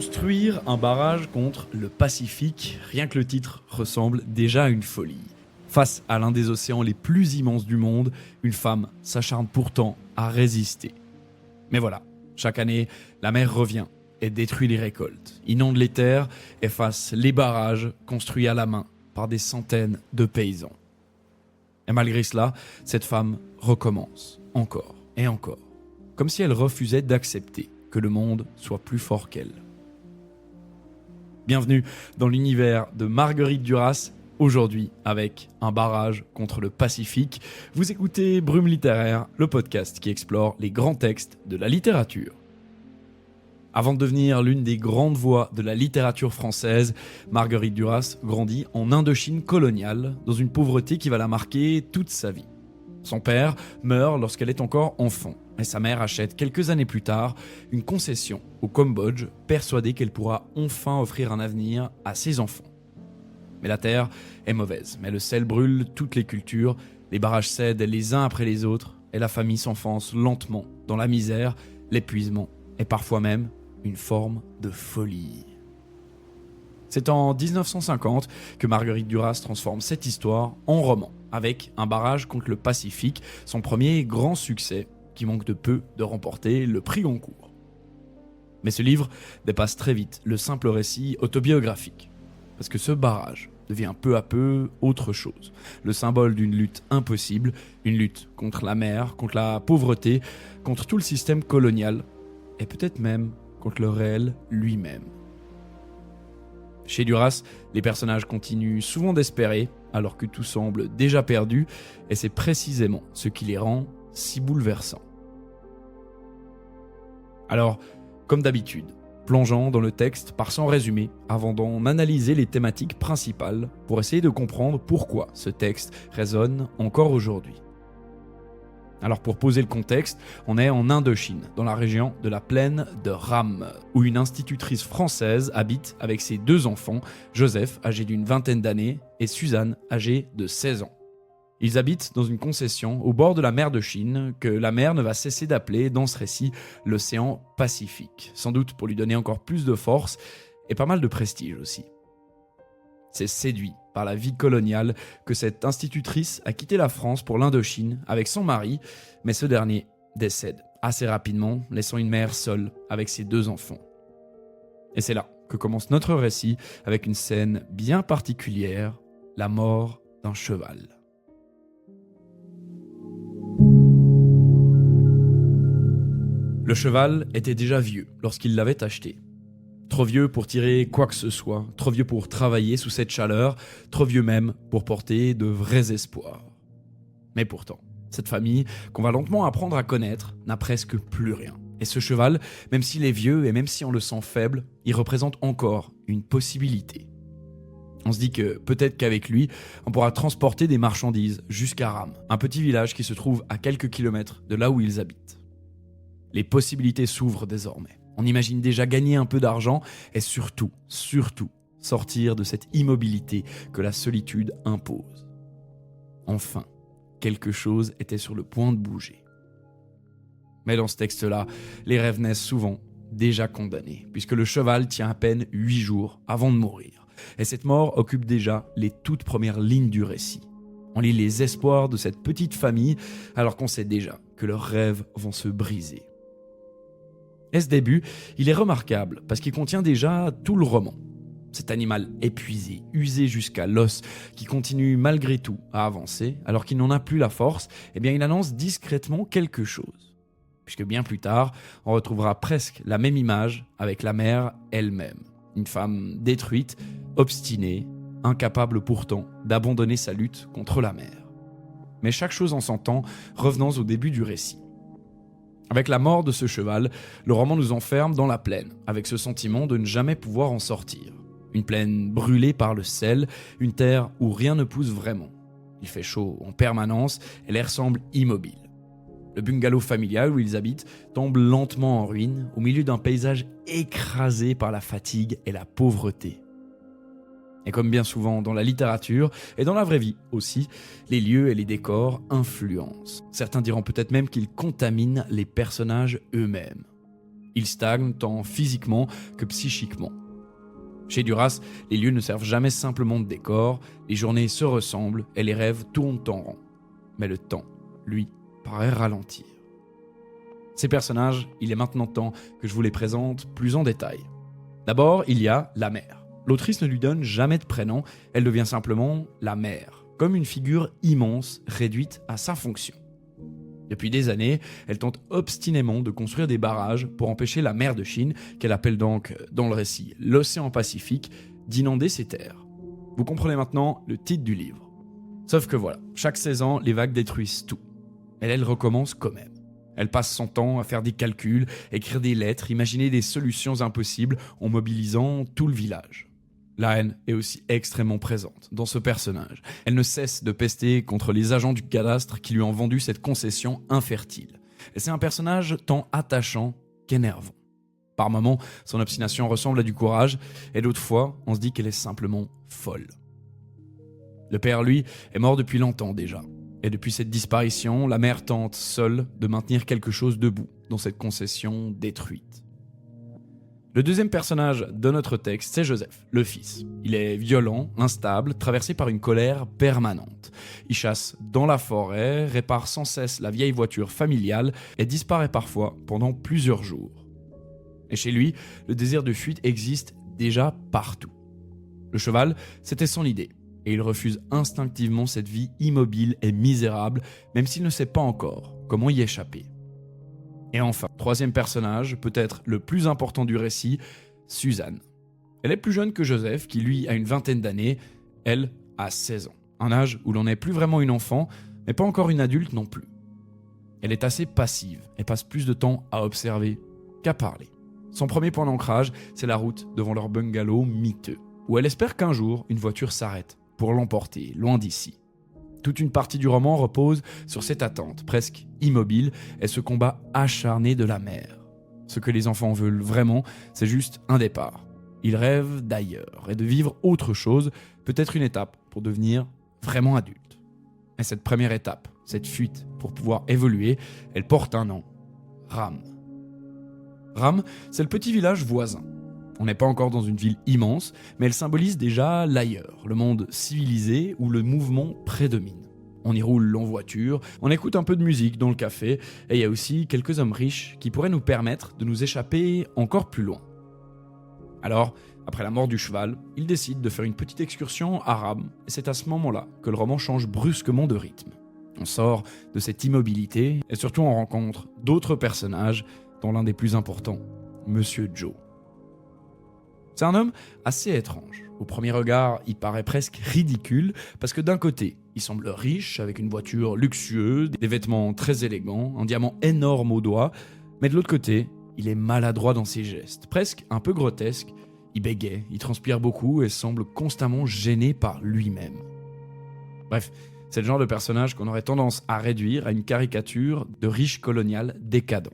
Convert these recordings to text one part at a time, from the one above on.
Construire un barrage contre le Pacifique, rien que le titre ressemble déjà à une folie. Face à l'un des océans les plus immenses du monde, une femme s'acharne pourtant à résister. Mais voilà, chaque année, la mer revient et détruit les récoltes, inonde les terres, efface les barrages construits à la main par des centaines de paysans. Et malgré cela, cette femme recommence, encore et encore, comme si elle refusait d'accepter que le monde soit plus fort qu'elle. Bienvenue dans l'univers de Marguerite Duras, aujourd'hui avec un barrage contre le Pacifique. Vous écoutez Brume littéraire, le podcast qui explore les grands textes de la littérature. Avant de devenir l'une des grandes voix de la littérature française, Marguerite Duras grandit en Indochine coloniale, dans une pauvreté qui va la marquer toute sa vie. Son père meurt lorsqu'elle est encore enfant, et sa mère achète quelques années plus tard une concession au Cambodge, persuadée qu'elle pourra enfin offrir un avenir à ses enfants. Mais la terre est mauvaise, mais le sel brûle toutes les cultures, les barrages cèdent les uns après les autres, et la famille s'enfonce lentement dans la misère, l'épuisement, et parfois même une forme de folie. C'est en 1950 que Marguerite Duras transforme cette histoire en roman, avec Un barrage contre le Pacifique, son premier grand succès, qui manque de peu de remporter le prix Goncourt. Mais ce livre dépasse très vite le simple récit autobiographique, parce que ce barrage devient peu à peu autre chose, le symbole d'une lutte impossible, une lutte contre la mer, contre la pauvreté, contre tout le système colonial, et peut-être même contre le réel lui-même. Chez Duras, les personnages continuent souvent d'espérer, alors que tout semble déjà perdu, et c'est précisément ce qui les rend si bouleversants. Alors, comme d'habitude, plongeons dans le texte par son résumé, avant d'en analyser les thématiques principales, pour essayer de comprendre pourquoi ce texte résonne encore aujourd'hui. Alors pour poser le contexte, on est en Indochine, dans la région de la plaine de Ram, où une institutrice française habite avec ses deux enfants, Joseph, âgé d'une vingtaine d'années, et Suzanne, âgée de 16 ans. Ils habitent dans une concession au bord de la mer de Chine, que la mer ne va cesser d'appeler dans ce récit l'océan Pacifique, sans doute pour lui donner encore plus de force et pas mal de prestige aussi. C'est séduit par la vie coloniale que cette institutrice a quitté la France pour l'Indochine avec son mari, mais ce dernier décède assez rapidement, laissant une mère seule avec ses deux enfants. Et c'est là que commence notre récit avec une scène bien particulière, la mort d'un cheval. Le cheval était déjà vieux lorsqu'il l'avait acheté. Trop vieux pour tirer quoi que ce soit, trop vieux pour travailler sous cette chaleur, trop vieux même pour porter de vrais espoirs. Mais pourtant, cette famille, qu'on va lentement apprendre à connaître, n'a presque plus rien. Et ce cheval, même s'il est vieux et même si on le sent faible, il représente encore une possibilité. On se dit que peut-être qu'avec lui, on pourra transporter des marchandises jusqu'à Ram, un petit village qui se trouve à quelques kilomètres de là où ils habitent. Les possibilités s'ouvrent désormais. On imagine déjà gagner un peu d'argent et surtout, sortir de cette immobilité que la solitude impose. Enfin, quelque chose était sur le point de bouger. Mais dans ce texte-là, les rêves naissent souvent déjà condamnés, puisque le cheval tient à peine 8 jours avant de mourir. Et cette mort occupe déjà les toutes premières lignes du récit. On lit les espoirs de cette petite famille, alors qu'on sait déjà que leurs rêves vont se briser. Et ce début, il est remarquable parce qu'il contient déjà tout le roman. Cet animal épuisé, usé jusqu'à l'os, qui continue malgré tout à avancer, alors qu'il n'en a plus la force, eh bien il annonce discrètement quelque chose. Puisque bien plus tard, on retrouvera presque la même image avec la mère elle-même. Une femme détruite, obstinée, incapable pourtant d'abandonner sa lutte contre la mer. Mais chaque chose en son temps, revenons au début du récit. Avec la mort de ce cheval, le roman nous enferme dans la plaine, avec ce sentiment de ne jamais pouvoir en sortir. Une plaine brûlée par le sel, une terre où rien ne pousse vraiment. Il fait chaud en permanence et l'air semble immobile. Le bungalow familial où ils habitent tombe lentement en ruine, au milieu d'un paysage écrasé par la fatigue et la pauvreté. Et comme bien souvent dans la littérature, et dans la vraie vie aussi, les lieux et les décors influencent. Certains diront peut-être même qu'ils contaminent les personnages eux-mêmes. Ils stagnent tant physiquement que psychiquement. Chez Duras, les lieux ne servent jamais simplement de décor, les journées se ressemblent et les rêves tournent en rond. Mais le temps, lui, paraît ralentir. Ces personnages, il est maintenant temps que je vous les présente plus en détail. D'abord, il y a la mère. L'autrice ne lui donne jamais de prénom, elle devient simplement la mère, comme une figure immense réduite à sa fonction. Depuis des années, elle tente obstinément de construire des barrages pour empêcher la mer de Chine, qu'elle appelle donc dans le récit l'océan Pacifique, d'inonder ses terres. Vous comprenez maintenant le titre du livre. Sauf que voilà, chaque 16 ans, les vagues détruisent tout. Elle recommence quand même. Elle passe son temps à faire des calculs, écrire des lettres, imaginer des solutions impossibles en mobilisant tout le village. La haine est aussi extrêmement présente dans ce personnage. Elle ne cesse de pester contre les agents du cadastre qui lui ont vendu cette concession infertile. Et c'est un personnage tant attachant qu'énervant. Par moments, son obstination ressemble à du courage, et d'autres fois, on se dit qu'elle est simplement folle. Le père, lui, est mort depuis longtemps déjà. Et depuis cette disparition, la mère tente seule de maintenir quelque chose debout dans cette concession détruite. Le deuxième personnage de notre texte, c'est Joseph, le fils. Il est violent, instable, traversé par une colère permanente. Il chasse dans la forêt, répare sans cesse la vieille voiture familiale et disparaît parfois pendant plusieurs jours. Et chez lui, le désir de fuite existe déjà partout. Le cheval, c'était son idée. Et il refuse instinctivement cette vie immobile et misérable, même s'il ne sait pas encore comment y échapper. Et enfin, troisième personnage, peut-être le plus important du récit, Suzanne. Elle est plus jeune que Joseph, qui lui a une vingtaine d'années, elle a 16 ans. Un âge où l'on n'est plus vraiment une enfant, mais pas encore une adulte non plus. Elle est assez passive et passe plus de temps à observer qu'à parler. Son premier point d'ancrage, c'est la route devant leur bungalow miteux, où elle espère qu'un jour, une voiture s'arrête pour l'emporter, loin d'ici. Toute une partie du roman repose sur cette attente, presque immobile, et ce combat acharné de la mère. Ce que les enfants veulent vraiment, c'est juste un départ. Ils rêvent d'ailleurs, et de vivre autre chose, peut-être une étape pour devenir vraiment adultes. Et cette première étape, cette fuite pour pouvoir évoluer, elle porte un nom, Ram. Ram, c'est le petit village voisin. On n'est pas encore dans une ville immense, mais elle symbolise déjà l'ailleurs, le monde civilisé où le mouvement prédomine. On y roule en voiture, on écoute un peu de musique dans le café, et il y a aussi quelques hommes riches qui pourraient nous permettre de nous échapper encore plus loin. Alors, après la mort du cheval, ils décident de faire une petite excursion à Ram, et c'est à ce moment-là que le roman change brusquement de rythme. On sort de cette immobilité, et surtout on rencontre d'autres personnages, dont l'un des plus importants, Monsieur Joe. C'est un homme assez étrange. Au premier regard, il paraît presque ridicule parce que d'un côté, il semble riche avec une voiture luxueuse, des vêtements très élégants, un diamant énorme au doigt, mais de l'autre côté, il est maladroit dans ses gestes, presque un peu grotesque. Il bégaye, il transpire beaucoup et semble constamment gêné par lui-même. Bref, c'est le genre de personnage qu'on aurait tendance à réduire à une caricature de riche colonial décadent.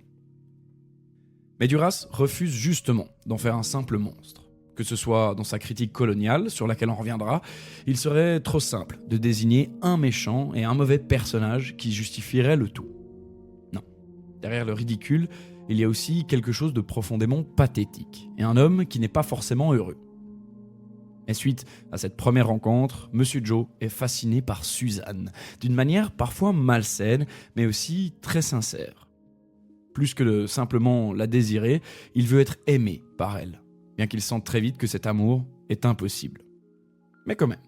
Mais Duras refuse justement d'en faire un simple monstre. Que ce soit dans sa critique coloniale, sur laquelle on reviendra, il serait trop simple de désigner un méchant et un mauvais personnage qui justifierait le tout. Non. Derrière le ridicule, il y a aussi quelque chose de profondément pathétique, et un homme qui n'est pas forcément heureux. Et suite à cette première rencontre, Monsieur Joe est fasciné par Suzanne, d'une manière parfois malsaine, mais aussi très sincère. Plus que de simplement la désirer, il veut être aimé par elle. Bien qu'il sente très vite que cet amour est impossible. Mais quand même,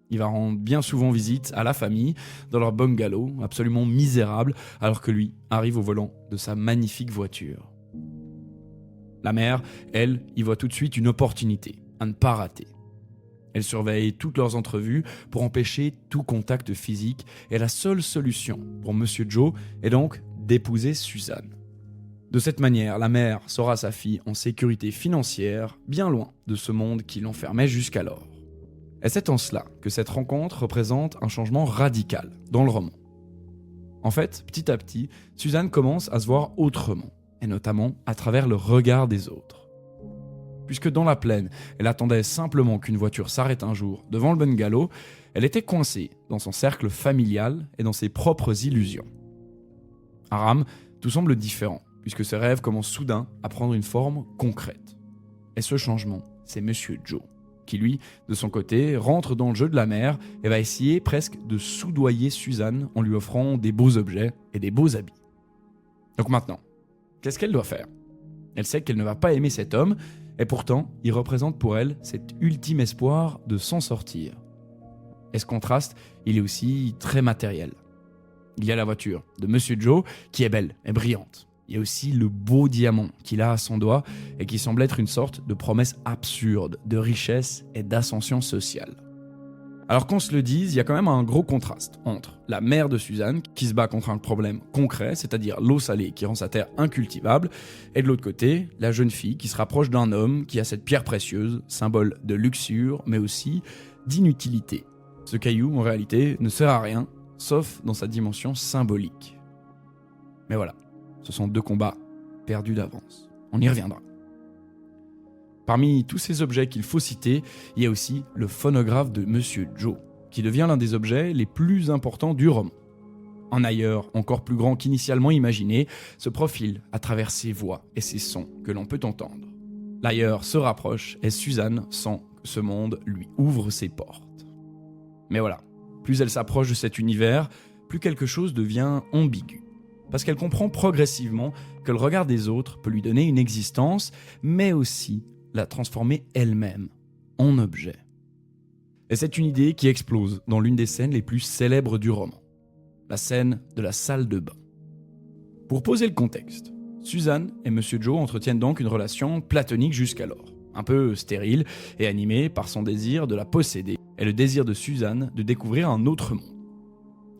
il va rendre bien souvent visite à la famille dans leur bungalow, absolument misérable, alors que lui arrive au volant de sa magnifique voiture. La mère, elle, y voit tout de suite une opportunité à ne pas rater. Elle surveille toutes leurs entrevues pour empêcher tout contact physique et la seule solution pour Monsieur Joe est donc d'épouser Suzanne. De cette manière, la mère saura sa fille en sécurité financière, bien loin de ce monde qui l'enfermait jusqu'alors. Et c'est en cela que cette rencontre représente un changement radical dans le roman. En fait, petit à petit, Suzanne commence à se voir autrement, et notamment à travers le regard des autres. Puisque dans la plaine, elle attendait simplement qu'une voiture s'arrête un jour devant le bungalow, elle était coincée dans son cercle familial et dans ses propres illusions. À Ram, tout semble différent. puisque ses rêves commencent soudain à prendre une forme concrète. Et ce changement, c'est Monsieur Joe, qui lui, de son côté, rentre dans le jeu de la mère et va essayer presque de soudoyer Suzanne en lui offrant des beaux objets et des beaux habits. Donc maintenant, qu'est-ce qu'elle doit faire ? Elle sait qu'elle ne va pas aimer cet homme, et pourtant, il représente pour elle cet ultime espoir de s'en sortir. Et ce contraste, il est aussi très matériel. Il y a la voiture de Monsieur Joe, qui est belle et brillante. Il y a aussi le beau diamant qu'il a à son doigt et qui semble être une sorte de promesse absurde de richesse et d'ascension sociale. Alors qu'on se le dise, il y a quand même un gros contraste entre la mère de Suzanne, qui se bat contre un problème concret, c'est-à-dire l'eau salée qui rend sa terre incultivable, et de l'autre côté, la jeune fille qui se rapproche d'un homme qui a cette pierre précieuse, symbole de luxure, mais aussi d'inutilité. Ce caillou, en réalité, ne sert à rien, sauf dans sa dimension symbolique. Mais voilà, ce sont deux combats perdus d'avance. On y reviendra. Parmi tous ces objets qu'il faut citer, il y a aussi le phonographe de Monsieur Joe, qui devient l'un des objets les plus importants du roman. Un ailleurs encore plus grand qu'initialement imaginé se profile à travers ses voix et ses sons que l'on peut entendre. L'ailleurs se rapproche et Suzanne sent que ce monde lui ouvre ses portes. Mais voilà, plus elle s'approche de cet univers, plus quelque chose devient ambigu. Parce qu'elle comprend progressivement que le regard des autres peut lui donner une existence, mais aussi la transformer elle-même en objet. Et c'est une idée qui explose dans l'une des scènes les plus célèbres du roman, la scène de la salle de bain. Pour poser le contexte, Suzanne et Monsieur Joe entretiennent donc une relation platonique jusqu'alors, un peu stérile et animée par son désir de la posséder et le désir de Suzanne de découvrir un autre monde.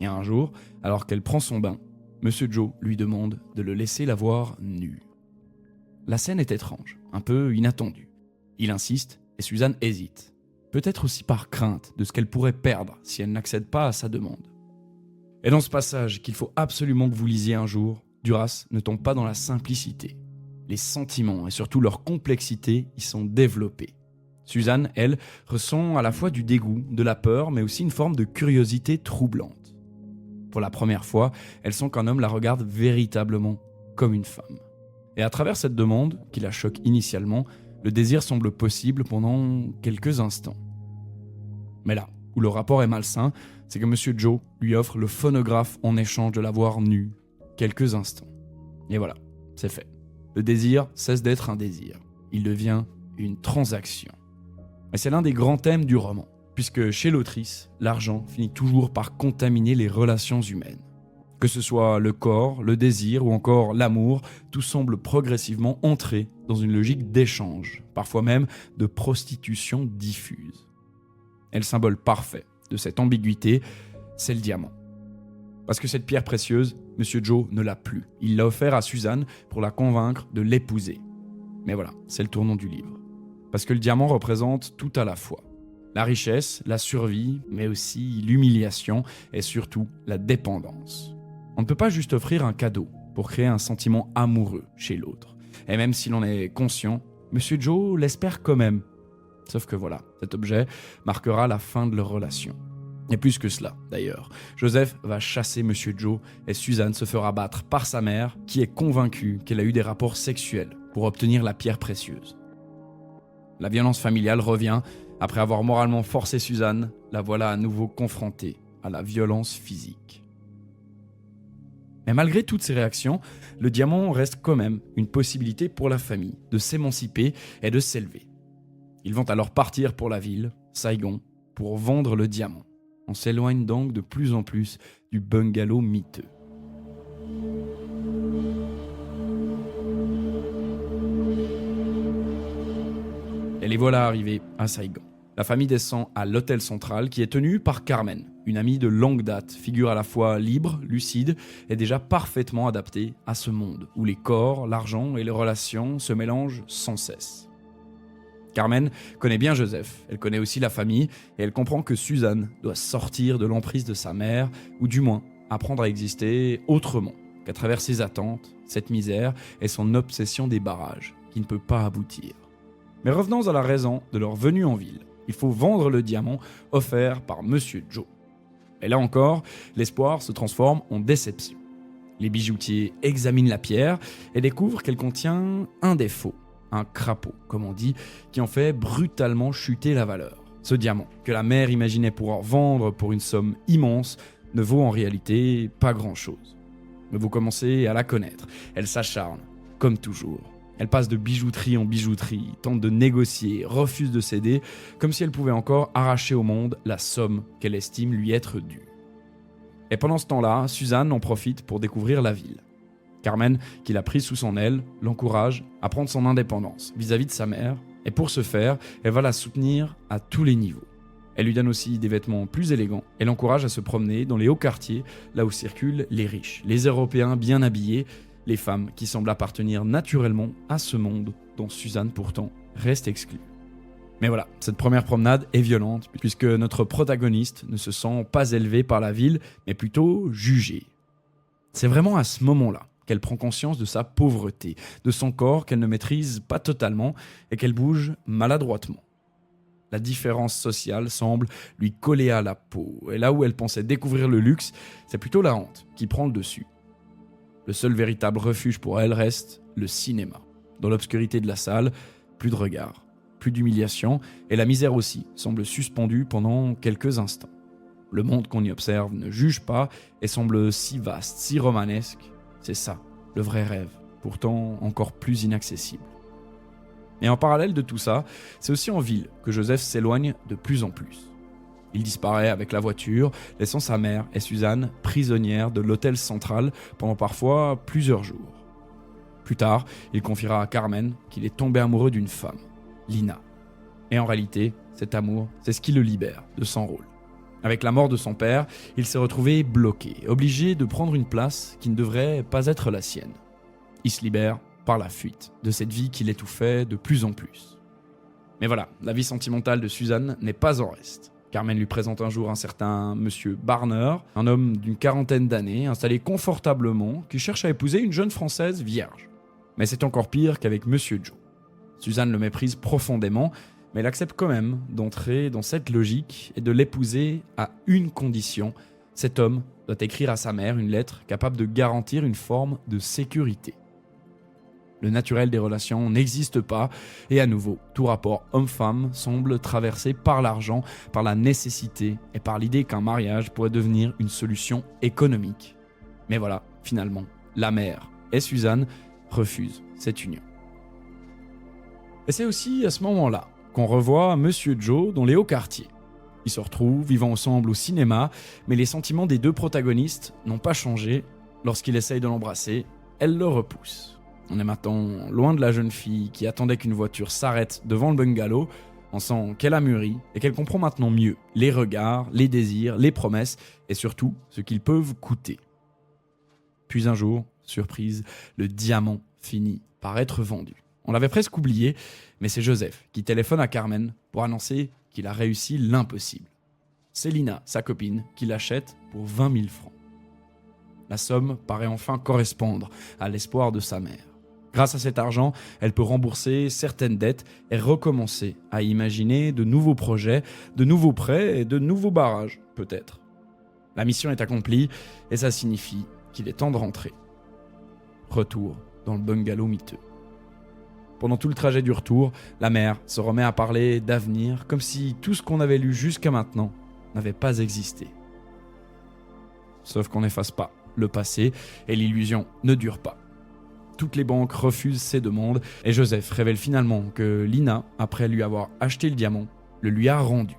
Et un jour, alors qu'elle prend son bain, Monsieur Joe lui demande de le laisser la voir nue. La scène est étrange, un peu inattendue. Il insiste et Suzanne hésite, peut-être aussi par crainte de ce qu'elle pourrait perdre si elle n'accède pas à sa demande. Et dans ce passage qu'il faut absolument que vous lisiez un jour, Duras ne tombe pas dans la simplicité. Les sentiments et surtout leur complexité y sont développés. Suzanne, elle, ressent à la fois du dégoût, de la peur, mais aussi une forme de curiosité troublante. Pour la première fois, elle sent qu'un homme la regarde véritablement comme une femme. Et à travers cette demande, qui la choque initialement, le désir semble possible pendant quelques instants. Mais là, où le rapport est malsain, c'est que Monsieur Joe lui offre le phonographe en échange de la voir nue, quelques instants. Et voilà, c'est fait. Le désir cesse d'être un désir. Il devient une transaction. Et c'est l'un des grands thèmes du roman, puisque chez l'autrice, l'argent finit toujours par contaminer les relations humaines. Que ce soit le corps, le désir ou encore l'amour, tout semble progressivement entrer dans une logique d'échange, parfois même de prostitution diffuse. Et le symbole parfait de cette ambiguïté, c'est le diamant. Parce que cette pierre précieuse, Monsieur Joe ne l'a plus. Il l'a offert à Suzanne pour la convaincre de l'épouser. Mais voilà, c'est le tournant du livre. Parce que le diamant représente tout à la fois. La richesse, la survie, mais aussi l'humiliation et surtout la dépendance. On ne peut pas juste offrir un cadeau pour créer un sentiment amoureux chez l'autre. Et même si l'on est conscient, Monsieur Joe l'espère quand même. Sauf que voilà, cet objet marquera la fin de leur relation. Et plus que cela, d'ailleurs, Joseph va chasser Monsieur Joe et Suzanne se fera battre par sa mère qui est convaincue qu'elle a eu des rapports sexuels pour obtenir la pierre précieuse. La violence familiale revient. Après avoir moralement forcé Suzanne, la voilà à nouveau confrontée à la violence physique. Mais malgré toutes ces réactions, le diamant reste quand même une possibilité pour la famille de s'émanciper et de s'élever. Ils vont alors partir pour la ville, Saigon, pour vendre le diamant. On s'éloigne donc de plus en plus du bungalow miteux. Et les voilà arrivés à Saigon. La famille descend à l'hôtel central qui est tenu par Carmen, une amie de longue date, figure à la fois libre, lucide et déjà parfaitement adaptée à ce monde où les corps, l'argent et les relations se mélangent sans cesse. Carmen connaît bien Joseph, elle connaît aussi la famille et elle comprend que Suzanne doit sortir de l'emprise de sa mère ou du moins apprendre à exister autrement qu'à travers ses attentes, cette misère et son obsession des barrages qui ne peut pas aboutir. Mais revenons à la raison de leur venue en ville. Il faut vendre le diamant offert par Monsieur Joe. Et là encore, l'espoir se transforme en déception. Les bijoutiers examinent la pierre et découvrent qu'elle contient un défaut, un crapaud, comme on dit, qui en fait brutalement chuter la valeur. Ce diamant, que la mère imaginait pouvoir vendre pour une somme immense, ne vaut en réalité pas grand-chose. Mais vous commencez à la connaître, elle s'acharne, comme toujours. Elle passe de bijouterie en bijouterie, tente de négocier, refuse de céder, comme si elle pouvait encore arracher au monde la somme qu'elle estime lui être due. Et pendant ce temps-là, Suzanne en profite pour découvrir la ville. Carmen, qui l'a prise sous son aile, l'encourage à prendre son indépendance vis-à-vis de sa mère, et pour ce faire, elle va la soutenir à tous les niveaux. Elle lui donne aussi des vêtements plus élégants et l'encourage à se promener dans les hauts quartiers, là où circulent les riches, les Européens bien habillés, les femmes qui semblent appartenir naturellement à ce monde dont Suzanne pourtant reste exclue. Mais voilà, cette première promenade est violente puisque notre protagoniste ne se sent pas élevé par la ville, mais plutôt jugé. C'est vraiment à ce moment-là qu'elle prend conscience de sa pauvreté, de son corps qu'elle ne maîtrise pas totalement et qu'elle bouge maladroitement. La différence sociale semble lui coller à la peau, et là où elle pensait découvrir le luxe, c'est plutôt la honte qui prend le dessus. Le seul véritable refuge pour elle reste le cinéma. Dans l'obscurité de la salle, plus de regard, plus d'humiliation, et la misère aussi semble suspendue pendant quelques instants. Le monde qu'on y observe ne juge pas et semble si vaste, si romanesque. C'est ça, le vrai rêve, pourtant encore plus inaccessible. Et en parallèle de tout ça, c'est aussi en ville que Joseph s'éloigne de plus en plus. Il disparaît avec la voiture, laissant sa mère et Suzanne prisonnières de l'hôtel central pendant parfois plusieurs jours. Plus tard, il confiera à Carmen qu'il est tombé amoureux d'une femme, Lina. Et en réalité, cet amour, c'est ce qui le libère de son rôle. Avec la mort de son père, il s'est retrouvé bloqué, obligé de prendre une place qui ne devrait pas être la sienne. Il se libère par la fuite de cette vie qui l'étouffait de plus en plus. Mais voilà, la vie sentimentale de Suzanne n'est pas en reste. Carmen lui présente un jour un certain monsieur Barner, un homme d'une quarantaine d'années, installé confortablement, qui cherche à épouser une jeune Française vierge. Mais c'est encore pire qu'avec monsieur Joe. Suzanne le méprise profondément, mais elle accepte quand même d'entrer dans cette logique et de l'épouser à une condition. Cet homme doit écrire à sa mère une lettre capable de garantir une forme de sécurité. Le naturel des relations n'existe pas, et à nouveau, tout rapport homme-femme semble traversé par l'argent, par la nécessité et par l'idée qu'un mariage pourrait devenir une solution économique. Mais voilà, finalement, la mère et Suzanne refusent cette union. Et c'est aussi à ce moment-là qu'on revoit Monsieur Joe dans les hauts quartiers. Ils se retrouvent, vivant ensemble au cinéma, mais les sentiments des deux protagonistes n'ont pas changé. Lorsqu'il essaye de l'embrasser, elle le repousse. On est maintenant loin de la jeune fille qui attendait qu'une voiture s'arrête devant le bungalow. On sent qu'elle a mûri et qu'elle comprend maintenant mieux les regards, les désirs, les promesses et surtout ce qu'ils peuvent coûter. Puis un jour, surprise, le diamant finit par être vendu. On l'avait presque oublié, mais c'est Joseph qui téléphone à Carmen pour annoncer qu'il a réussi l'impossible. C'est Lina, sa copine, qui l'achète pour 20 000 francs. La somme paraît enfin correspondre à l'espoir de sa mère. Grâce à cet argent, elle peut rembourser certaines dettes et recommencer à imaginer de nouveaux projets, de nouveaux prêts et de nouveaux barrages, peut-être. La mission est accomplie et ça signifie qu'il est temps de rentrer. Retour dans le bungalow miteux. Pendant tout le trajet du retour, la mère se remet à parler d'avenir comme si tout ce qu'on avait lu jusqu'à maintenant n'avait pas existé. Sauf qu'on n'efface pas le passé et l'illusion ne dure pas. Toutes les banques refusent ses demandes et Joseph révèle finalement que Lina, après lui avoir acheté le diamant, le lui a rendu.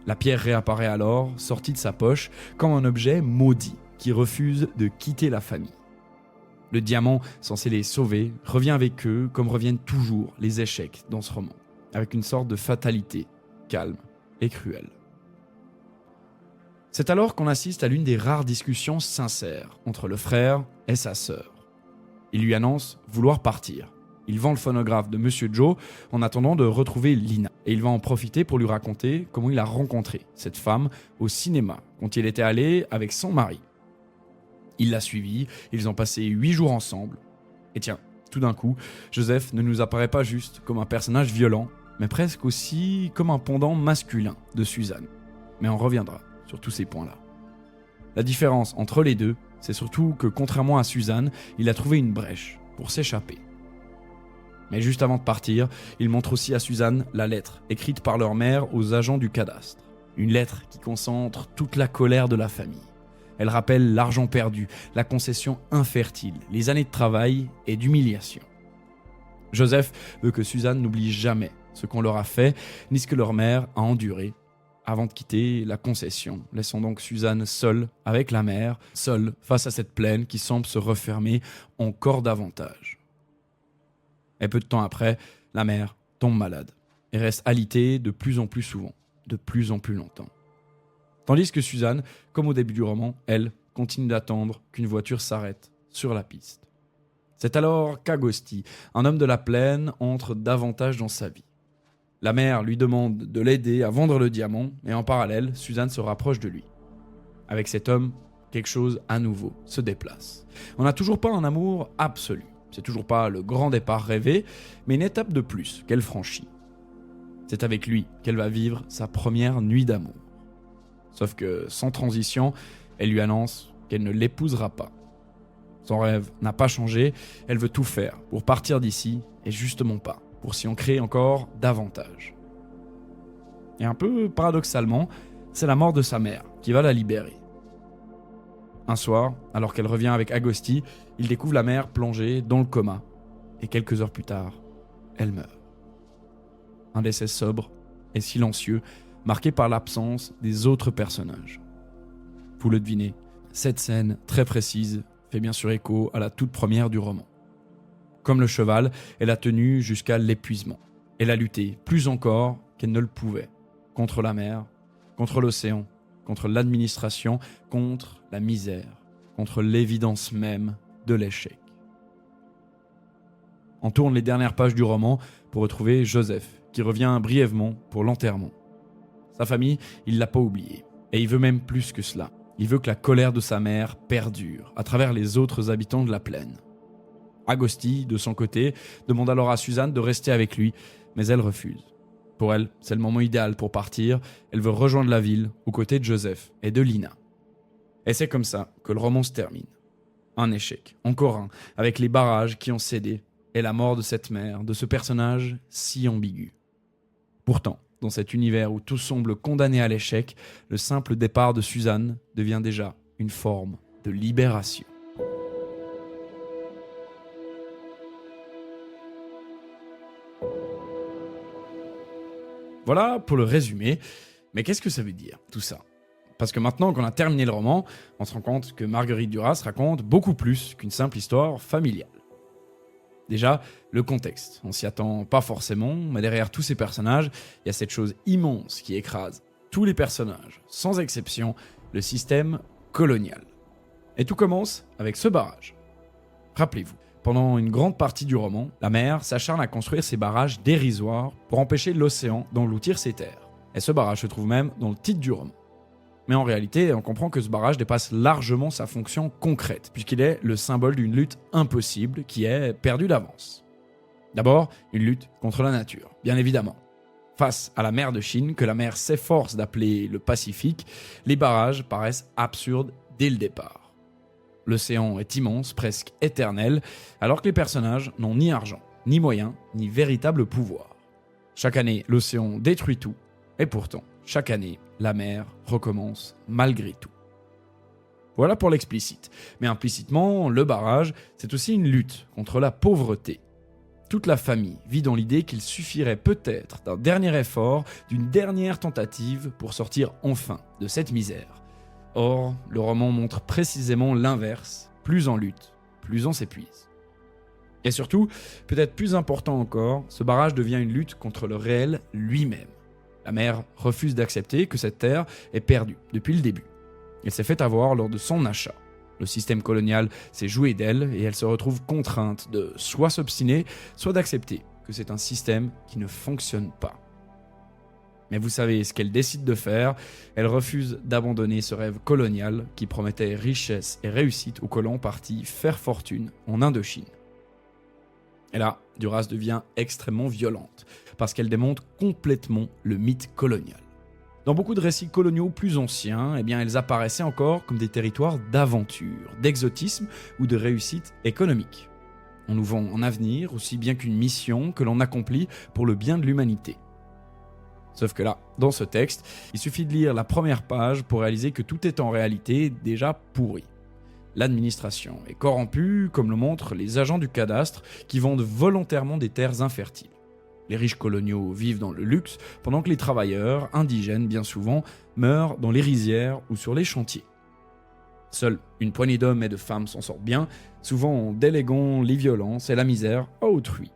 La pierre réapparaît alors, sortie de sa poche, comme un objet maudit qui refuse de quitter la famille. Le diamant, censé les sauver, revient avec eux comme reviennent toujours les échecs dans ce roman, avec une sorte de fatalité calme et cruelle. C'est alors qu'on assiste à l'une des rares discussions sincères entre le frère et sa sœur. Il lui annonce vouloir partir. Il vend le phonographe de Monsieur Joe en attendant de retrouver Lina. Et il va en profiter pour lui raconter comment il a rencontré cette femme au cinéma quand il était allé avec son mari. Il l'a suivie, ils ont passé 8 jours ensemble. Et tiens, tout d'un coup, Joseph ne nous apparaît pas juste comme un personnage violent, mais presque aussi comme un pendant masculin de Suzanne. Mais on reviendra sur tous ces points-là. La différence entre les deux, c'est surtout que contrairement à Suzanne, il a trouvé une brèche pour s'échapper. Mais juste avant de partir, il montre aussi à Suzanne la lettre écrite par leur mère aux agents du cadastre. Une lettre qui concentre toute la colère de la famille. Elle rappelle l'argent perdu, la concession infertile, les années de travail et d'humiliation. Joseph veut que Suzanne n'oublie jamais ce qu'on leur a fait, ni ce que leur mère a enduré avant de quitter la concession, laissant donc Suzanne seule avec la mère, seule face à cette plaine qui semble se refermer encore davantage. Et peu de temps après, la mère tombe malade et reste alitée de plus en plus souvent, de plus en plus longtemps. Tandis que Suzanne, comme au début du roman, elle continue d'attendre qu'une voiture s'arrête sur la piste. C'est alors qu'Agosti, un homme de la plaine, entre davantage dans sa vie. La mère lui demande de l'aider à vendre le diamant et en parallèle, Suzanne se rapproche de lui. Avec cet homme, quelque chose à nouveau se déplace. On n'a toujours pas un amour absolu. C'est toujours pas le grand départ rêvé, mais une étape de plus qu'elle franchit. C'est avec lui qu'elle va vivre sa première nuit d'amour. Sauf que, sans transition, elle lui annonce qu'elle ne l'épousera pas. Son rêve n'a pas changé, elle veut tout faire pour partir d'ici, et justement pas, pour s'y ancrer encore davantage. Et un peu paradoxalement, c'est la mort de sa mère qui va la libérer. Un soir, alors qu'elle revient avec Agosti, il découvre la mère plongée dans le coma, et quelques heures plus tard, elle meurt. Un décès sobre et silencieux, marqué par l'absence des autres personnages. Vous le devinez, cette scène très précise fait bien sûr écho à la toute première du roman. Comme le cheval, elle a tenu jusqu'à l'épuisement. Elle a lutté plus encore qu'elle ne le pouvait, contre la mer, contre l'océan, contre l'administration, contre la misère, contre l'évidence même de l'échec. On tourne les dernières pages du roman pour retrouver Joseph, qui revient brièvement pour l'enterrement. Sa famille, il l'a pas oublié. Et il veut même plus que cela. Il veut que la colère de sa mère perdure à travers les autres habitants de la plaine. Agosti, de son côté, demande alors à Suzanne de rester avec lui, mais elle refuse. Pour elle, c'est le moment idéal pour partir. Elle veut rejoindre la ville aux côtés de Joseph et de Lina. Et c'est comme ça que le roman se termine. Un échec, encore un, avec les barrages qui ont cédé et la mort de cette mère, de ce personnage si ambigu. Pourtant, dans cet univers où tout semble condamné à l'échec, le simple départ de Suzanne devient déjà une forme de libération. Voilà pour le résumé, mais qu'est-ce que ça veut dire tout ça ? Parce que maintenant qu'on a terminé le roman, on se rend compte que Marguerite Duras raconte beaucoup plus qu'une simple histoire familiale. Déjà, le contexte, on s'y attend pas forcément, mais derrière tous ces personnages, il y a cette chose immense qui écrase tous les personnages, sans exception, le système colonial. Et tout commence avec ce barrage. Rappelez-vous, pendant une grande partie du roman, la mer s'acharne à construire ces barrages dérisoires pour empêcher l'océan d'engloutir ses terres. Et ce barrage se trouve même dans le titre du roman. Mais en réalité, on comprend que ce barrage dépasse largement sa fonction concrète, puisqu'il est le symbole d'une lutte impossible qui est perdue d'avance. D'abord, une lutte contre la nature, bien évidemment. Face à la mer de Chine, que la mer s'efforce d'appeler le Pacifique, les barrages paraissent absurdes dès le départ. L'océan est immense, presque éternel, alors que les personnages n'ont ni argent, ni moyens, ni véritable pouvoir. Chaque année, l'océan détruit tout, et pourtant, chaque année, la mer recommence malgré tout. Voilà pour l'explicite. Mais implicitement, le barrage, c'est aussi une lutte contre la pauvreté. Toute la famille vit dans l'idée qu'il suffirait peut-être d'un dernier effort, d'une dernière tentative pour sortir enfin de cette misère. Or, le roman montre précisément l'inverse. Plus on lutte, plus on s'épuise. Et surtout, peut-être plus important encore, ce barrage devient une lutte contre le réel lui-même. La mère refuse d'accepter que cette terre est perdue depuis le début. Elle s'est fait avoir lors de son achat. Le système colonial s'est joué d'elle et elle se retrouve contrainte de soit s'obstiner, soit d'accepter que c'est un système qui ne fonctionne pas. Mais vous savez ce qu'elle décide de faire, elle refuse d'abandonner ce rêve colonial qui promettait richesse et réussite aux colons partis faire fortune en Indochine. Et là, Duras devient extrêmement violente, parce qu'elle démonte complètement le mythe colonial. Dans beaucoup de récits coloniaux plus anciens, elles apparaissaient encore comme des territoires d'aventure, d'exotisme ou de réussite économique. On nous vend un avenir aussi bien qu'une mission que l'on accomplit pour le bien de l'humanité. Sauf que là, dans ce texte, il suffit de lire la première page pour réaliser que tout est en réalité déjà pourri. L'administration est corrompue, comme le montrent les agents du cadastre qui vendent volontairement des terres infertiles. Les riches coloniaux vivent dans le luxe, pendant que les travailleurs, indigènes bien souvent, meurent dans les rizières ou sur les chantiers. Seule une poignée d'hommes et de femmes s'en sortent bien, souvent en déléguant les violences et la misère à autrui.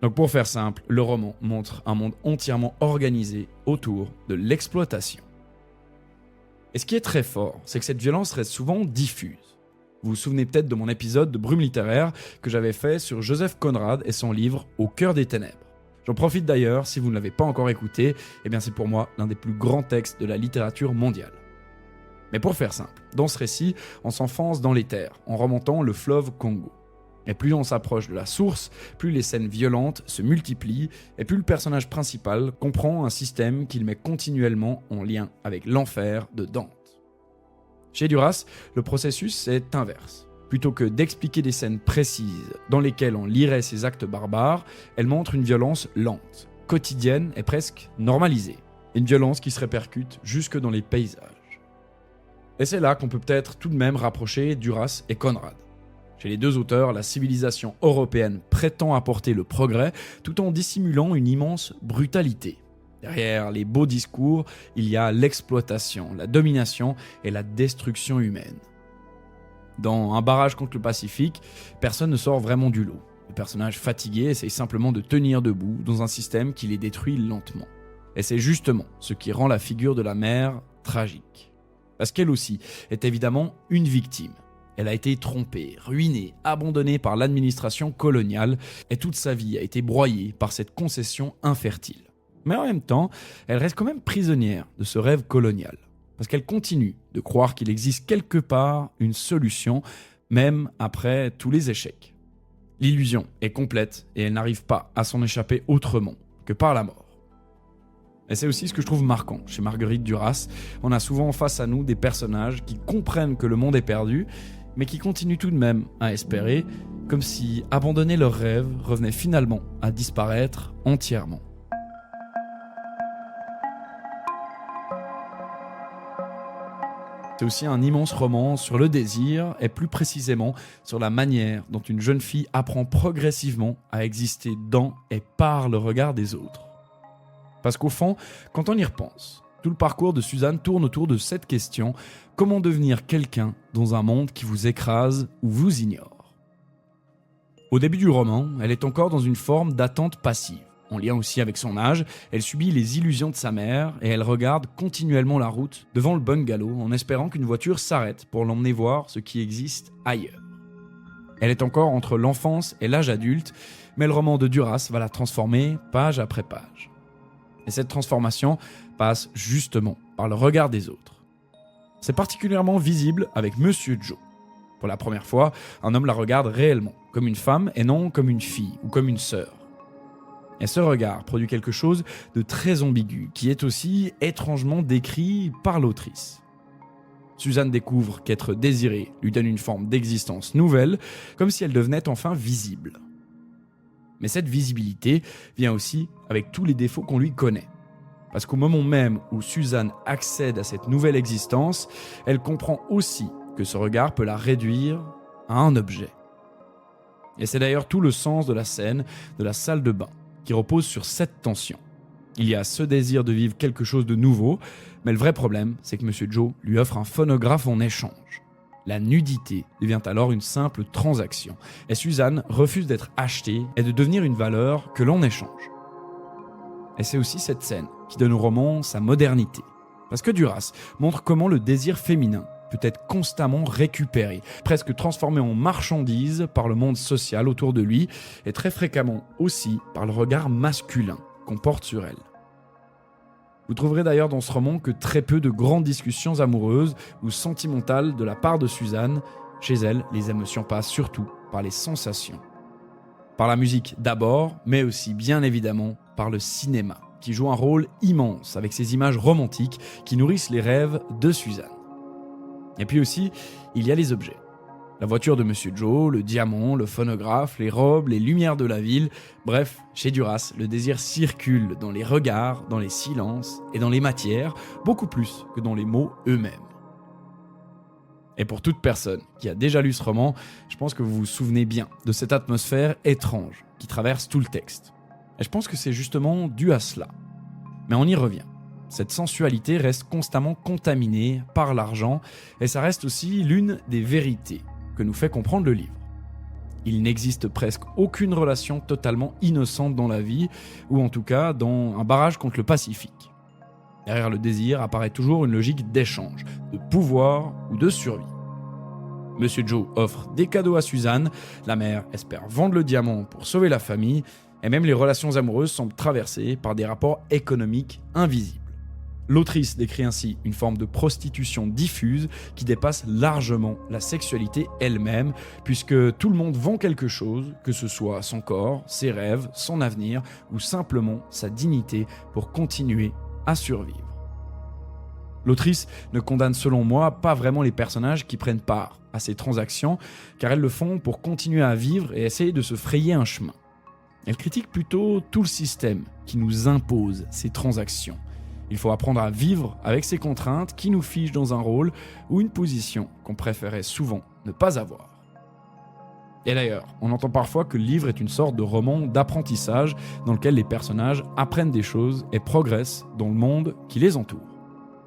Donc pour faire simple, le roman montre un monde entièrement organisé autour de l'exploitation. Et ce qui est très fort, c'est que cette violence reste souvent diffuse. Vous vous souvenez peut-être de mon épisode de Brume littéraire que j'avais fait sur Joseph Conrad et son livre Au cœur des ténèbres. J'en profite d'ailleurs, si vous ne l'avez pas encore écouté, c'est pour moi l'un des plus grands textes de la littérature mondiale. Mais pour faire simple, dans ce récit, on s'enfonce dans les terres, en remontant le fleuve Congo. Et plus on s'approche de la source, plus les scènes violentes se multiplient, et plus le personnage principal comprend un système qu'il met continuellement en lien avec l'enfer de Dante. Chez Duras, le processus est inverse. Plutôt que d'expliquer des scènes précises dans lesquelles on lirait ces actes barbares, elle montre une violence lente, quotidienne et presque normalisée. Une violence qui se répercute jusque dans les paysages. Et c'est là qu'on peut peut-être tout de même rapprocher Duras et Conrad. Chez les deux auteurs, la civilisation européenne prétend apporter le progrès tout en dissimulant une immense brutalité. Derrière les beaux discours, il y a l'exploitation, la domination et la destruction humaine. Dans Un barrage contre le Pacifique, personne ne sort vraiment du lot. Les personnages fatigués essayent simplement de tenir debout dans un système qui les détruit lentement. Et c'est justement ce qui rend la figure de la mère tragique. Parce qu'elle aussi est évidemment une victime. Elle a été trompée, ruinée, abandonnée par l'administration coloniale et toute sa vie a été broyée par cette concession infertile. Mais en même temps, elle reste quand même prisonnière de ce rêve colonial. Parce qu'elle continue de croire qu'il existe quelque part une solution, même après tous les échecs. L'illusion est complète et elle n'arrive pas à s'en échapper autrement que par la mort. Et c'est aussi ce que je trouve marquant chez Marguerite Duras. On a souvent face à nous des personnages qui comprennent que le monde est perdu, mais qui continuent tout de même à espérer, comme si abandonner leurs rêves revenait finalement à disparaître entièrement. C'est aussi un immense roman sur le désir et plus précisément sur la manière dont une jeune fille apprend progressivement à exister dans et par le regard des autres. Parce qu'au fond, quand on y repense, tout le parcours de Suzanne tourne autour de cette question: comment devenir quelqu'un dans un monde qui vous écrase ou vous ignore? Au début du roman, elle est encore dans une forme d'attente passive. En lien aussi avec son âge, elle subit les illusions de sa mère et elle regarde continuellement la route devant le bungalow en espérant qu'une voiture s'arrête pour l'emmener voir ce qui existe ailleurs. Elle est encore entre l'enfance et l'âge adulte, mais le roman de Duras va la transformer page après page. Et cette transformation passe justement par le regard des autres. C'est particulièrement visible avec Monsieur Joe. Pour la première fois, un homme la regarde réellement, comme une femme et non comme une fille ou comme une sœur. Et ce regard produit quelque chose de très ambigu, qui est aussi étrangement décrit par l'autrice. Suzanne découvre qu'être désirée lui donne une forme d'existence nouvelle, comme si elle devenait enfin visible. Mais cette visibilité vient aussi avec tous les défauts qu'on lui connaît. Parce qu'au moment même où Suzanne accède à cette nouvelle existence, elle comprend aussi que ce regard peut la réduire à un objet. Et c'est d'ailleurs tout le sens de la scène de la salle de bain, qui repose sur cette tension. Il y a ce désir de vivre quelque chose de nouveau, mais le vrai problème, c'est que Monsieur Joe lui offre un phonographe en échange. La nudité devient alors une simple transaction, et Suzanne refuse d'être achetée et de devenir une valeur que l'on échange. Et c'est aussi cette scène qui donne au roman sa modernité. Parce que Duras montre comment le désir féminin peut être constamment récupéré, presque transformé en marchandise par le monde social autour de lui, et très fréquemment aussi par le regard masculin qu'on porte sur elle. Vous trouverez d'ailleurs dans ce roman que très peu de grandes discussions amoureuses ou sentimentales de la part de Suzanne. Chez elle, les émotions passent surtout par les sensations. Par la musique d'abord, mais aussi bien évidemment par le cinéma. qui joue un rôle immense avec ses images romantiques qui nourrissent les rêves de Suzanne. Et puis aussi, il y a les objets. La voiture de Monsieur Joe, le diamant, le phonographe, les robes, les lumières de la ville. Bref, chez Duras, le désir circule dans les regards, dans les silences et dans les matières, beaucoup plus que dans les mots eux-mêmes. Et pour toute personne qui a déjà lu ce roman, je pense que vous vous souvenez bien de cette atmosphère étrange qui traverse tout le texte. Et je pense que c'est justement dû à cela. Mais on y revient. Cette sensualité reste constamment contaminée par l'argent et ça reste aussi l'une des vérités que nous fait comprendre le livre. Il n'existe presque aucune relation totalement innocente dans la vie, ou en tout cas dans un barrage contre le Pacifique. Derrière le désir apparaît toujours une logique d'échange, de pouvoir ou de survie. Monsieur Joe offre des cadeaux à Suzanne, la mère espère vendre le diamant pour sauver la famille, et même les relations amoureuses semblent traversées par des rapports économiques invisibles. L'autrice décrit ainsi une forme de prostitution diffuse qui dépasse largement la sexualité elle-même, puisque tout le monde vend quelque chose, que ce soit son corps, ses rêves, son avenir ou simplement sa dignité pour continuer à survivre. L'autrice ne condamne selon moi pas vraiment les personnages qui prennent part à ces transactions, car elles le font pour continuer à vivre et essayer de se frayer un chemin. Elle critique plutôt tout le système qui nous impose ces transactions. Il faut apprendre à vivre avec ces contraintes qui nous figent dans un rôle ou une position qu'on préférait souvent ne pas avoir. Et d'ailleurs, on entend parfois que le livre est une sorte de roman d'apprentissage dans lequel les personnages apprennent des choses et progressent dans le monde qui les entoure.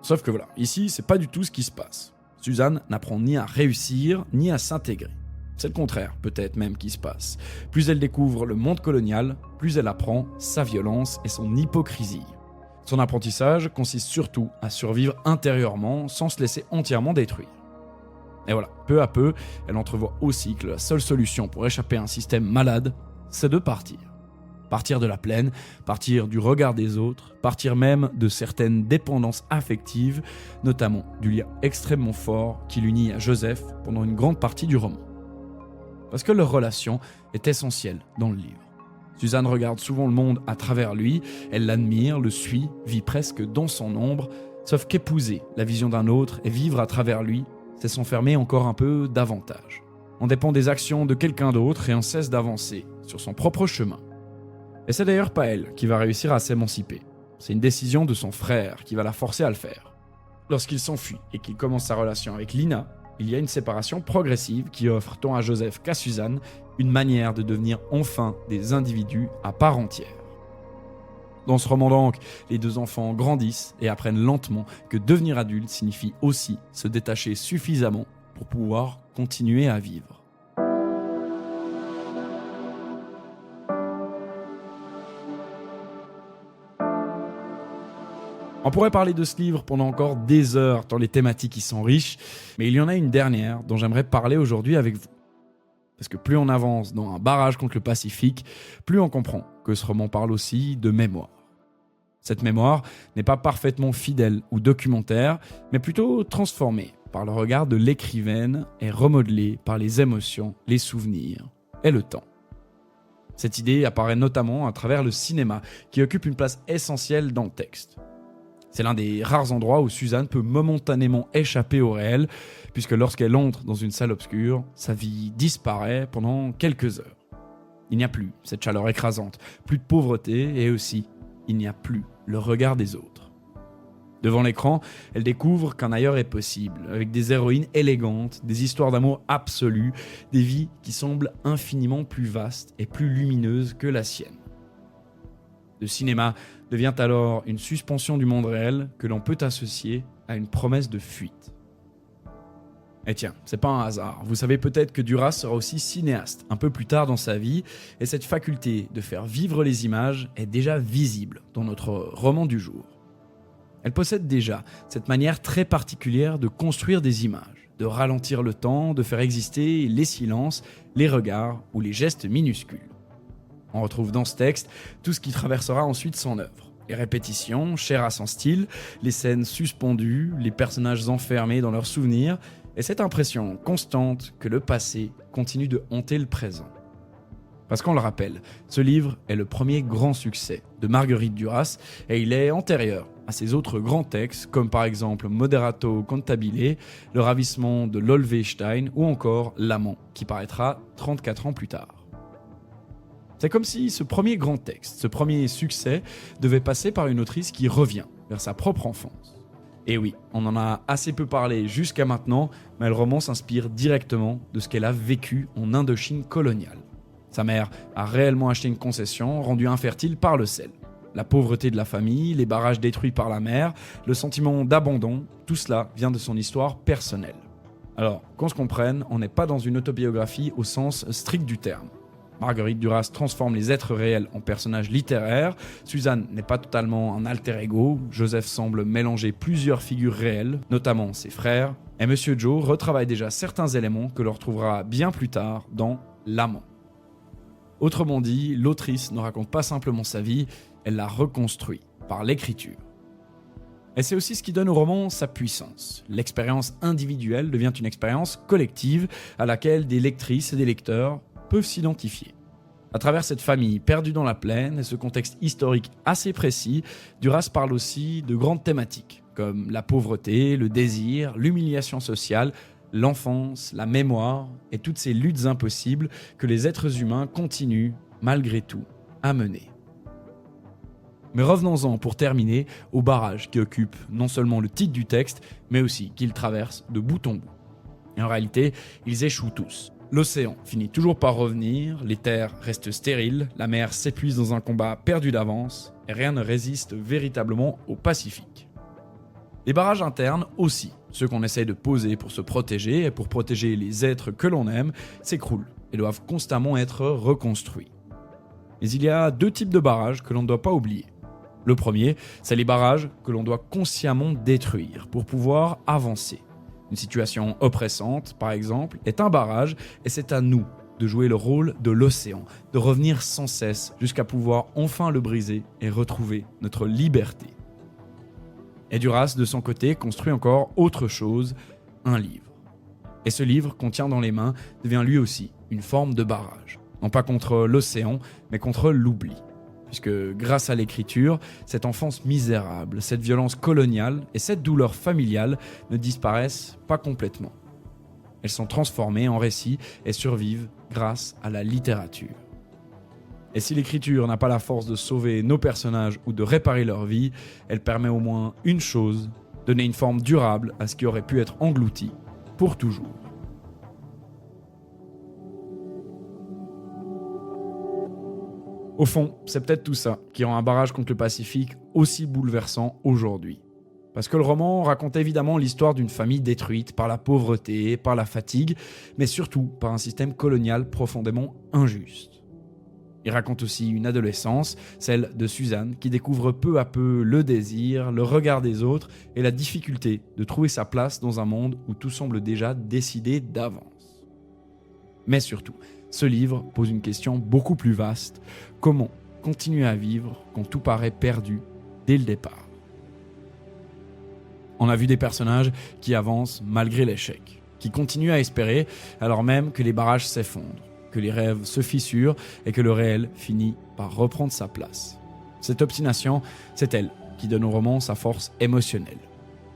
Sauf que voilà, ici, c'est pas du tout ce qui se passe. Suzanne n'apprend ni à réussir, ni à s'intégrer. C'est le contraire, peut-être même, qui se passe. Plus elle découvre le monde colonial, plus elle apprend sa violence et son hypocrisie. Son apprentissage consiste surtout à survivre intérieurement sans se laisser entièrement détruire. Et voilà, peu à peu, elle entrevoit aussi que la seule solution pour échapper à un système malade, c'est de partir. Partir de la plaine, partir du regard des autres, partir même de certaines dépendances affectives, notamment du lien extrêmement fort qui l'unit à Joseph pendant une grande partie du roman. Parce que leur relation est essentielle dans le livre. Suzanne regarde souvent le monde à travers lui, elle l'admire, le suit, vit presque dans son ombre, sauf qu'épouser la vision d'un autre et vivre à travers lui, c'est s'enfermer encore un peu davantage. On dépend des actions de quelqu'un d'autre et on cesse d'avancer sur son propre chemin. Et c'est d'ailleurs pas elle qui va réussir à s'émanciper. C'est une décision de son frère qui va la forcer à le faire. Lorsqu'il s'enfuit et qu'il commence sa relation avec Lina, il y a une séparation progressive qui offre tant à Joseph qu'à Suzanne une manière de devenir enfin des individus à part entière. Dans ce roman donc, les deux enfants grandissent et apprennent lentement que devenir adulte signifie aussi se détacher suffisamment pour pouvoir continuer à vivre. On pourrait parler de ce livre pendant encore des heures, tant les thématiques y sont riches, mais il y en a une dernière dont j'aimerais parler aujourd'hui avec vous. Parce que plus on avance dans un barrage contre le Pacifique, plus on comprend que ce roman parle aussi de mémoire. Cette mémoire n'est pas parfaitement fidèle ou documentaire, mais plutôt transformée par le regard de l'écrivaine et remodelée par les émotions, les souvenirs et le temps. Cette idée apparaît notamment à travers le cinéma, qui occupe une place essentielle dans le texte. C'est l'un des rares endroits où Suzanne peut momentanément échapper au réel, puisque lorsqu'elle entre dans une salle obscure, sa vie disparaît pendant quelques heures. Il n'y a plus cette chaleur écrasante, plus de pauvreté, et aussi, il n'y a plus le regard des autres. Devant l'écran, elle découvre qu'un ailleurs est possible, avec des héroïnes élégantes, des histoires d'amour absolues, des vies qui semblent infiniment plus vastes et plus lumineuses que la sienne. Le cinéma devient alors une suspension du monde réel que l'on peut associer à une promesse de fuite. Et tiens, c'est pas un hasard. Vous savez peut-être que Duras sera aussi cinéaste un peu plus tard dans sa vie, et cette faculté de faire vivre les images est déjà visible dans notre roman du jour. Elle possède déjà cette manière très particulière de construire des images, de ralentir le temps, de faire exister les silences, les regards ou les gestes minuscules. On retrouve dans ce texte tout ce qui traversera ensuite son œuvre. Les répétitions, chères à son style, les scènes suspendues, les personnages enfermés dans leurs souvenirs, et cette impression constante que le passé continue de hanter le présent. Parce qu'on le rappelle, ce livre est le premier grand succès de Marguerite Duras et il est antérieur à ses autres grands textes comme par exemple Moderato Cantabile, Le ravissement de Lolwestein ou encore L'amant qui paraîtra 34 ans plus tard. C'est comme si ce premier grand texte, ce premier succès devait passer par une autrice qui revient vers sa propre enfance. Et oui, on en a assez peu parlé jusqu'à maintenant, mais le roman s'inspire directement de ce qu'elle a vécu en Indochine coloniale. Sa mère a réellement acheté une concession rendue infertile par le sel. La pauvreté de la famille, les barrages détruits par la mer, le sentiment d'abandon, tout cela vient de son histoire personnelle. Alors, qu'on se comprenne, on n'est pas dans une autobiographie au sens strict du terme. Marguerite Duras transforme les êtres réels en personnages littéraires, Suzanne n'est pas totalement un alter ego, Joseph semble mélanger plusieurs figures réelles, notamment ses frères, et Monsieur Joe retravaille déjà certains éléments que l'on retrouvera bien plus tard dans L'amant. Autrement dit, l'autrice ne raconte pas simplement sa vie, elle la reconstruit par l'écriture. Et c'est aussi ce qui donne au roman sa puissance. L'expérience individuelle devient une expérience collective à laquelle des lectrices et des lecteurs peuvent s'identifier. À travers cette famille perdue dans la plaine et ce contexte historique assez précis, Duras parle aussi de grandes thématiques comme la pauvreté, le désir, l'humiliation sociale, l'enfance, la mémoire et toutes ces luttes impossibles que les êtres humains continuent, malgré tout, à mener. Mais revenons-en pour terminer au barrage qui occupe non seulement le titre du texte, mais aussi qu'il traverse de bout en bout. Et en réalité, ils échouent tous. L'océan finit toujours par revenir, les terres restent stériles, la mer s'épuise dans un combat perdu d'avance, et rien ne résiste véritablement au Pacifique. Les barrages internes aussi, ceux qu'on essaye de poser pour se protéger et pour protéger les êtres que l'on aime, s'écroulent et doivent constamment être reconstruits. Mais il y a deux types de barrages que l'on ne doit pas oublier. Le premier, c'est les barrages que l'on doit consciemment détruire pour pouvoir avancer. Une situation oppressante, par exemple, est un barrage et c'est à nous de jouer le rôle de l'océan, de revenir sans cesse jusqu'à pouvoir enfin le briser et retrouver notre liberté. Et Duras, de son côté, construit encore autre chose, un livre. Et ce livre qu'on tient dans les mains devient lui aussi une forme de barrage. Non pas contre l'océan, mais contre l'oubli. Puisque grâce à l'écriture, cette enfance misérable, cette violence coloniale et cette douleur familiale ne disparaissent pas complètement. Elles sont transformées en récits et survivent grâce à la littérature. Et si l'écriture n'a pas la force de sauver nos personnages ou de réparer leur vie, elle permet au moins une chose, donner une forme durable à ce qui aurait pu être englouti pour toujours. Au fond, c'est peut-être tout ça qui rend un barrage contre le Pacifique aussi bouleversant aujourd'hui. Parce que le roman raconte évidemment l'histoire d'une famille détruite par la pauvreté, par la fatigue, mais surtout par un système colonial profondément injuste. Il raconte aussi une adolescence, celle de Suzanne, qui découvre peu à peu le désir, le regard des autres et la difficulté de trouver sa place dans un monde où tout semble déjà décidé d'avance. Mais surtout, ce livre pose une question beaucoup plus vaste. Comment continuer à vivre quand tout paraît perdu dès le départ ? On a vu des personnages qui avancent malgré l'échec, qui continuent à espérer alors même que les barrages s'effondrent, que les rêves se fissurent et que le réel finit par reprendre sa place. Cette obstination, c'est elle qui donne au roman sa force émotionnelle.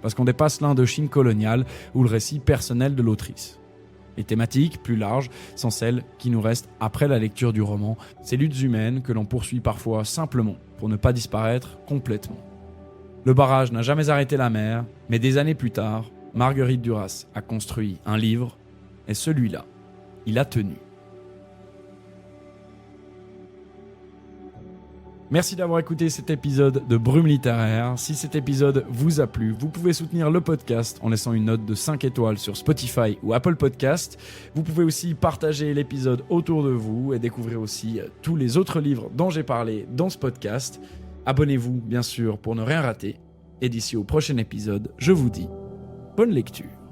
Parce qu'on dépasse l'Indochine coloniale ou le récit personnel de l'autrice. Les thématiques, plus larges, sont celles qui nous restent après la lecture du roman, ces luttes humaines que l'on poursuit parfois simplement pour ne pas disparaître complètement. Le barrage n'a jamais arrêté la mer, mais des années plus tard, Marguerite Duras a construit un livre, et celui-là, il a tenu. Merci d'avoir écouté cet épisode de Brume littéraire. Si cet épisode vous a plu, vous pouvez soutenir le podcast en laissant une note de 5 étoiles sur Spotify ou Apple Podcast. Vous pouvez aussi partager l'épisode autour de vous et découvrir aussi tous les autres livres dont j'ai parlé dans ce podcast. Abonnez-vous bien sûr pour ne rien rater. Et d'ici au prochain épisode, je vous dis bonne lecture.